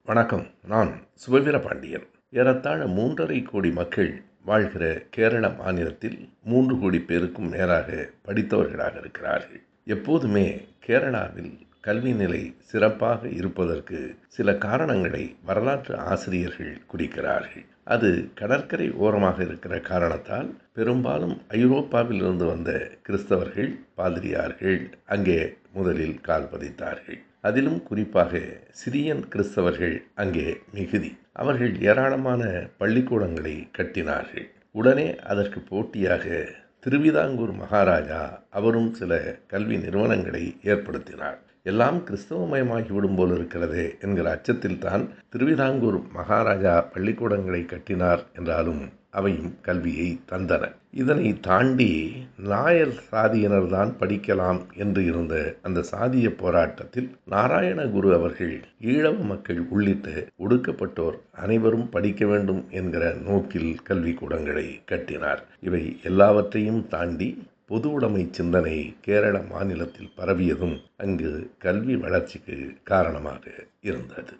வணக்கம். நான் சுபவீர பாண்டியன். ஏறத்தாழ 3.5 கோடி மக்கள் வாழ்கிற கேரள மாநிலத்தில் 3 கோடி பேருக்கும் மேலாக படித்தவர்களாக இருக்கிறார்கள். எப்போதுமே கேரளாவில் கல்வி நிலை சிறப்பாக இருப்பதற்கு சில காரணங்களை வரலாற்று ஆசிரியர்கள் குறிக்கிறார்கள். அது கடற்கரை ஓரமாக இருக்கிற காரணத்தால் பெரும்பாலும் ஐரோப்பாவிலிருந்து வந்த கிறிஸ்தவர்கள், பாதிரியார்கள் அங்கே முதலில் கால் பதித்தார்கள். அதிலும் குறிப்பாக சிரியன் கிறிஸ்தவர்கள் அங்கே மிகுதி. அவர்கள் ஏராளமான பள்ளிக்கூடங்களை கட்டினார்கள். உடனே அதற்கு போட்டியாக திருவிதாங்கூர் மகாராஜா அவரும் சில கல்வி நிறுவனங்களை ஏற்படுத்தினார். எல்லாம் கிறிஸ்தவமயமாகிவிடும் போல் இருக்கிறதே என்கிற அச்சத்தில் தான் திருவிதாங்கூர் மகாராஜா பள்ளிக்கூடங்களை கட்டினார் என்றாலும் அவையும் கல்வியை தந்தன. இதனை தாண்டி நாயர் சாதியினர் தான் படிக்கலாம் என்று இருந்த அந்த சாதிய போராட்டத்தில் நாராயணகுரு அவர்கள் ஈழவ மக்கள் உள்ளிட்ட ஒடுக்கப்பட்டோர் அனைவரும் படிக்க வேண்டும் என்கிற நோக்கில் கல்விக்கூடங்களை கட்டினார். இவை எல்லாவற்றையும் தாண்டி பொது உடைமை சிந்தனை கேரள மாநிலத்தில் பரவியதும் அங்கு கல்வி வளர்ச்சிக்கு காரணமாக இருந்தது.